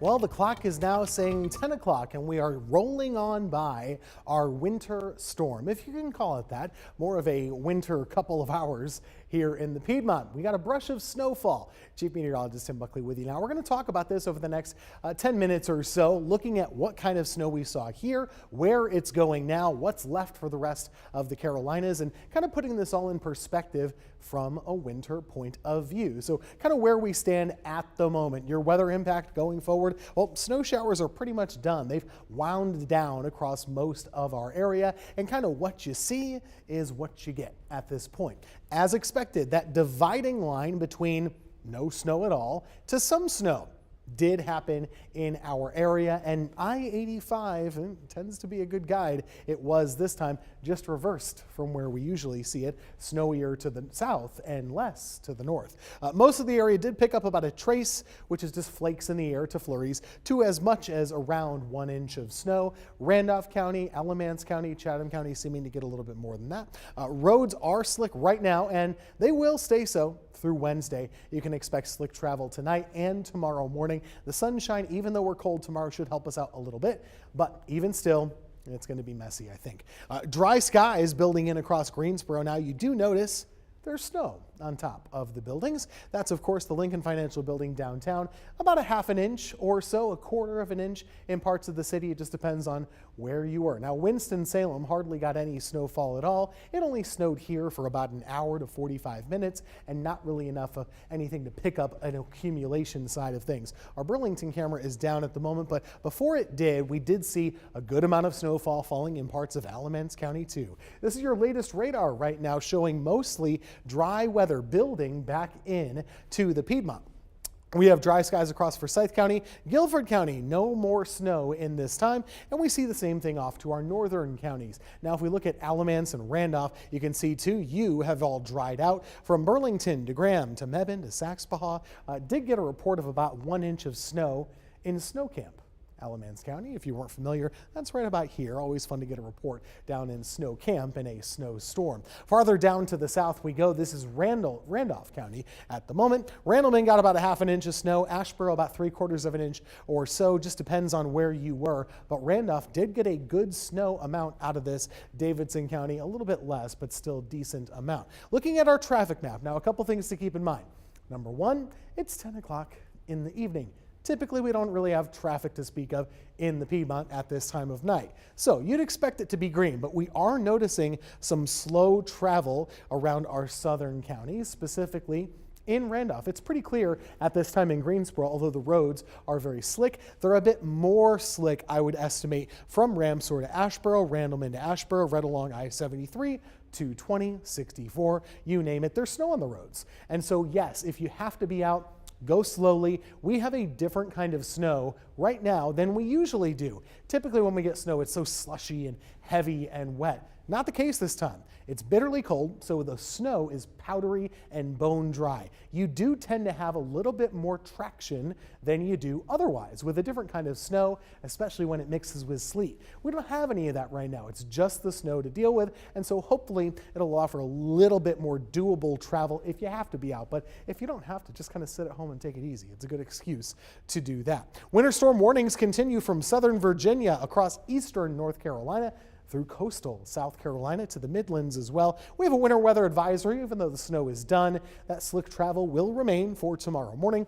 Well, the clock is now saying 10 o'clock and we are rolling on by our winter storm, if you can call it that. More of a winter couple of hours here in the Piedmont. We got a brush of snowfall. Chief Meteorologist Tim Buckley with you now. We're going to talk about this over the next 10 minutes or so, looking at what kind of snow we saw here, where it's going now, what's left for the rest of the Carolinas, and kind of putting this all in perspective from a winter point of view. So kind of where we stand at the moment. Your weather impact going forward, well, snow showers are pretty much done. They've wound down across most of our area, and kind of what you see is what you get at this point. As expected, that dividing line between no snow at all to some snow did happen in our area, and I-85 tends to be a good guide. It was this time just reversed from where we usually see it, snowier to the south and less to the north. Most of the area did pick up about a trace, which is just flakes in the air to flurries, to as much as around 1 inch of snow. Randolph County, Alamance County, Chatham County seeming to get a little bit more than that. Roads are slick right now, and they will stay so through Wednesday. You can expect slick travel tonight and tomorrow morning. The sunshine, even though we're cold tomorrow, should help us out a little bit, but even still, it's going to be messy, I think. Dry skies building in across Greensboro. Now you do notice there's snow on top of the buildings. That's, of course, the Lincoln Financial Building downtown. About a ½ an inch or so, a ¼ an inch in parts of the city. It just depends on where you were. Now, Winston-Salem hardly got any snowfall at all. It only snowed here for about an hour to 45 minutes and not really enough of anything to pick up an accumulation side of things. Our Burlington camera is down at the moment, but before it did, we did see a good amount of snowfall falling in parts of Alamance County too. This is your latest radar right now, showing mostly dry weather building back in to the Piedmont. We have dry skies across Forsyth County, Guilford County, no more snow in this time, and we see the same thing off to our northern counties. Now, if we look at Alamance and Randolph, you can see too, you have all dried out. From Burlington to Graham to Mebane to Saxbahaw, did get a report of about 1 inch of snow in Snow Camp. Alamance County, if you weren't familiar, that's right about here. Always fun to get a report down in Snow Camp in a snowstorm. Farther down to the south we go. This is Randolph County at the moment. Randleman got about a ½ an inch of snow. Asheboro about 3/4 of an inch or so. Just depends on where you were. But Randolph did get a good snow amount out of this. Davidson County a little bit less, but still decent amount. Looking at our traffic map now, a couple things to keep in mind. Number one, it's 10 o'clock in the evening. Typically, we don't really have traffic to speak of in the Piedmont at this time of night. So you'd expect it to be green, but we are noticing some slow travel around our southern counties, specifically in Randolph. It's pretty clear at this time in Greensboro, although the roads are very slick. They're a bit more slick, I would estimate, from Ramseur to Asheboro, Randleman to Asheboro, right along I-73, 220, 64, you name it. There's snow on the roads. And so, yes, if you have to be out, go slowly. We have a different kind of snow right now than we usually do. Typically when we get snow, it's so slushy and heavy and wet. Not the case this time. It's bitterly cold, so the snow is powdery and bone dry. You do tend to have a little bit more traction than you do otherwise with a different kind of snow, especially when it mixes with sleet. We don't have any of that right now. It's just the snow to deal with, and so hopefully it'll offer a little bit more doable travel if you have to be out. But if you don't have to, just kind of sit at home and take it easy. It's a good excuse to do that. Winter storm warnings continue from southern Virginia across eastern North Carolina through coastal South Carolina to the Midlands as well. We have a winter weather advisory. Even though the snow is done, that slick travel will remain for tomorrow morning.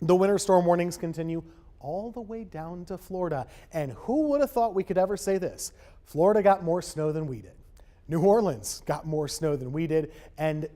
The winter storm warnings continue all the way down to Florida. And who would have thought we could ever say this? Florida got more snow than we did. New Orleans got more snow than we did, and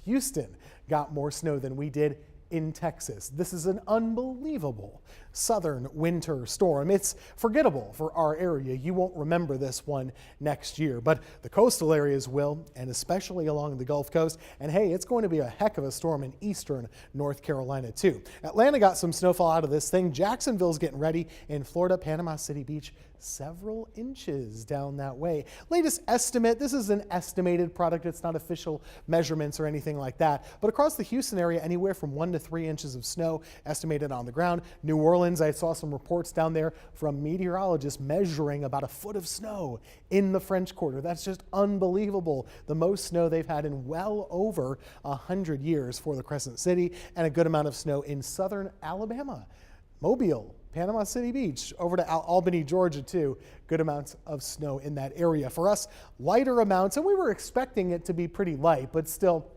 Houston got more snow than we did in Texas. This is an unbelievable southern winter storm. It's forgettable for our area. You won't remember this one next year, but the coastal areas will, and especially along the Gulf Coast. And hey, it's going to be a heck of a storm in eastern North Carolina too. Atlanta got some snowfall out of this thing. Jacksonville's getting ready. In Florida, Panama City Beach, several inches down that way. Latest estimate, this is an estimated product. It's not official measurements or anything like that. But across the Houston area, anywhere from 1 to 3 inches of snow estimated on the ground. New Orleans, I saw some reports down there from meteorologists measuring about 1 foot of snow in the French Quarter. That's just unbelievable. The most snow they've had in well over 100 years for the Crescent City, and a good amount of snow in southern Alabama. Mobile, Panama City Beach, over to Albany, Georgia too. Good amounts of snow in that area. For us, lighter amounts, and we were expecting it to be pretty light, but still,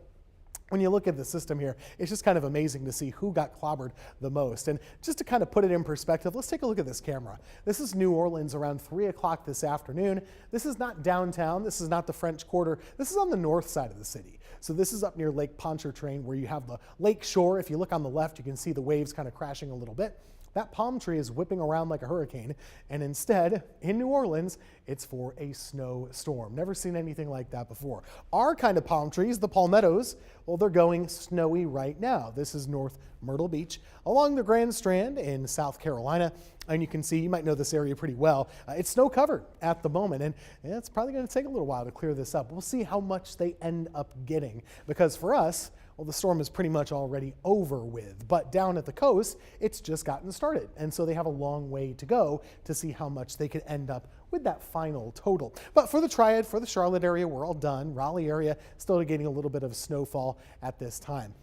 when you look at the system here, it's just kind of amazing to see who got clobbered the most. And just to kind of put it in perspective, let's take a look at this camera. This is New Orleans around 3 o'clock this afternoon. This is not downtown. This is not the French Quarter. This is on the north side of the city. So this is up near Lake Pontchartrain, where you have the lake shore. If you look on the left, you can see the waves kind of crashing a little bit. That palm tree is whipping around like a hurricane, and instead, in New Orleans, it's for a snowstorm. Never seen anything like that before. Our kind of palm trees, the palmettos, well, they're going snowy right now. This is North Myrtle Beach along the Grand Strand in South Carolina, and you can see, you might know this area pretty well. It's snow covered at the moment, and it's probably going to take a little while to clear this up. We'll see how much they end up getting, because for us, well, the storm is pretty much already over with, but down at the coast, it's just gotten started. And so they have a long way to go to see how much they could end up with that final total. But for the Triad, for the Charlotte area, we're all done. Raleigh area, still getting a little bit of snowfall at this time.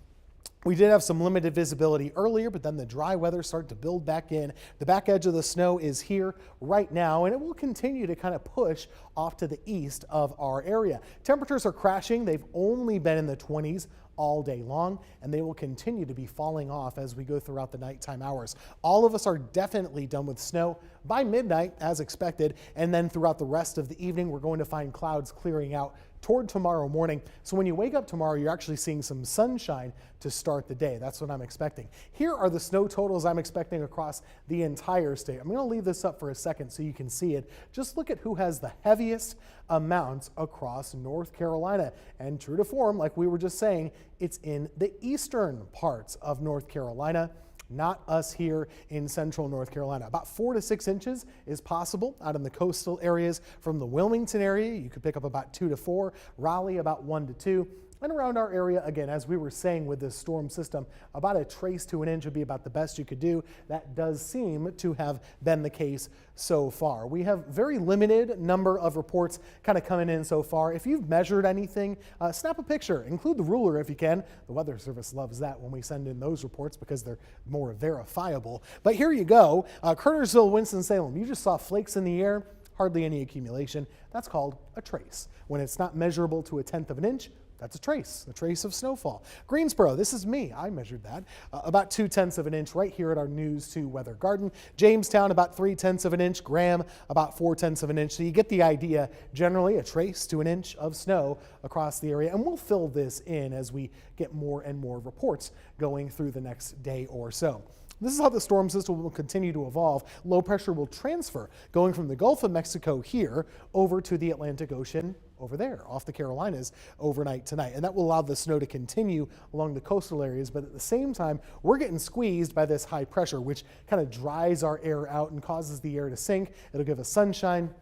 We did have some limited visibility earlier, but then the dry weather started to build back in. The back edge of the snow is here right now, and it will continue to kind of push off to the east of our area. Temperatures are crashing. They've only been in the 20s all day long, and they will continue to be falling off as we go throughout the nighttime hours. All of us are definitely done with snow by midnight, as expected, and then throughout the rest of the evening, we're going to find clouds clearing out toward tomorrow morning. So when you wake up tomorrow, you're actually seeing some sunshine to start the day. That's what I'm expecting. Here are the snow totals I'm expecting across the entire state. I'm going to leave this up for a second so you can see it. Just look at who has the heaviest amounts across North Carolina. And true to form, like we were just saying, it's in the eastern parts of North Carolina. Not us here in central North Carolina. About 4 to 6 inches is possible out in the coastal areas. From the Wilmington area, you could pick up about 2 to 4. Raleigh, about 1 to 2. And around our area, again, as we were saying with this storm system, about a trace to an inch would be about the best you could do. That does seem to have been the case so far. We have very limited number of reports kind of coming in so far. If you've measured anything, snap a picture, include the ruler if you can. The Weather Service loves that when we send in those reports because they're more verifiable. But here you go, Kernersville, Winston-Salem. You just saw flakes in the air, hardly any accumulation. That's called a trace. When it's not measurable to 1/10 of an inch, that's a trace of snowfall. Greensboro, this is me, I measured that, about 2/10 of an inch right here at our News 2 Weather Garden. Jamestown, about 3/10 of an inch. Graham, about 4/10 of an inch. So you get the idea, generally a trace to an inch of snow across the area. And we'll fill this in as we get more and more reports going through the next day or so. This is how the storm system will continue to evolve. Low pressure will transfer, going from the Gulf of Mexico here over to the Atlantic Ocean over there, off the Carolinas overnight tonight. And that will allow the snow to continue along the coastal areas, but at the same time, we're getting squeezed by this high pressure, which kind of dries our air out and causes the air to sink. It'll give us sunshine,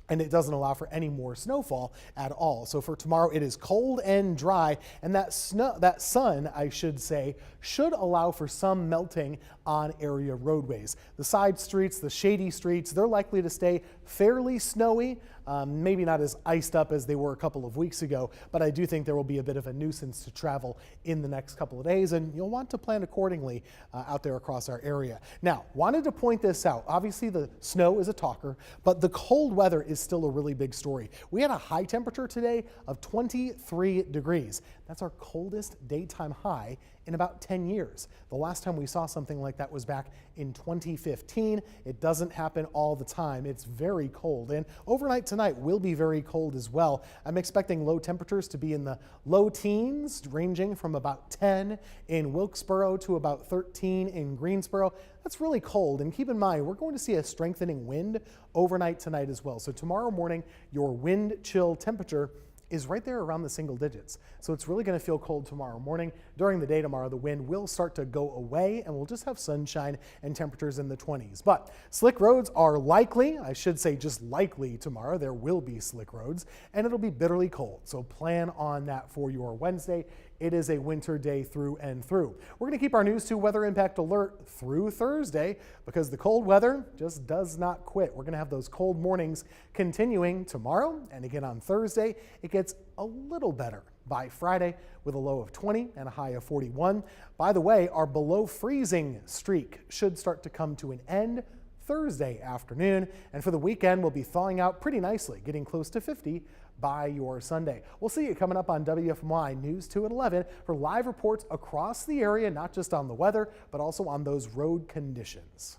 and it doesn't allow for any more snowfall at all. So for tomorrow, it is cold and dry, and that sun, I should say, should allow for some melting on area roadways. The side streets, the shady streets, they're likely to stay fairly snowy, maybe not as iced up as they were a couple of weeks ago, but I do think there will be a bit of a nuisance to travel in the next couple of days, and you'll want to plan accordingly out there across our area. Now, wanted to point this out. Obviously, the snow is a talker, but the cold weather is still a really big story. We had a high temperature today of 23 degrees. That's our coldest daytime high in about 10 years. The last time we saw something like that was back in 2015. It doesn't happen all the time. It's very cold, and overnight tonight will be very cold as well. I'm expecting low temperatures to be in the low teens, ranging from about 10 in Wilkesboro to about 13 in Greensboro. That's really cold, and keep in mind, we're going to see a strengthening wind overnight tonight as well. So tomorrow morning, your wind chill temperature is right there around the single digits. So it's really going to feel cold tomorrow morning. During the day tomorrow, the wind will start to go away, and we'll just have sunshine and temperatures in the 20s. But slick roads are likely, I should say just likely tomorrow. There will be slick roads, and it'll be bitterly cold. So plan on that for your Wednesday. It is a winter day through and through. We're going to keep our News 2 weather impact alert through Thursday because the cold weather just does not quit. We're going to have those cold mornings continuing tomorrow and again on Thursday. It gets a little better by Friday with a low of 20 and a high of 41. By the way, our below freezing streak should start to come to an end Thursday afternoon, and for the weekend we'll be thawing out pretty nicely, getting close to 50 by your Sunday. We'll see you coming up on WFMY News 2 at 11 for live reports across the area, not just on the weather, but also on those road conditions.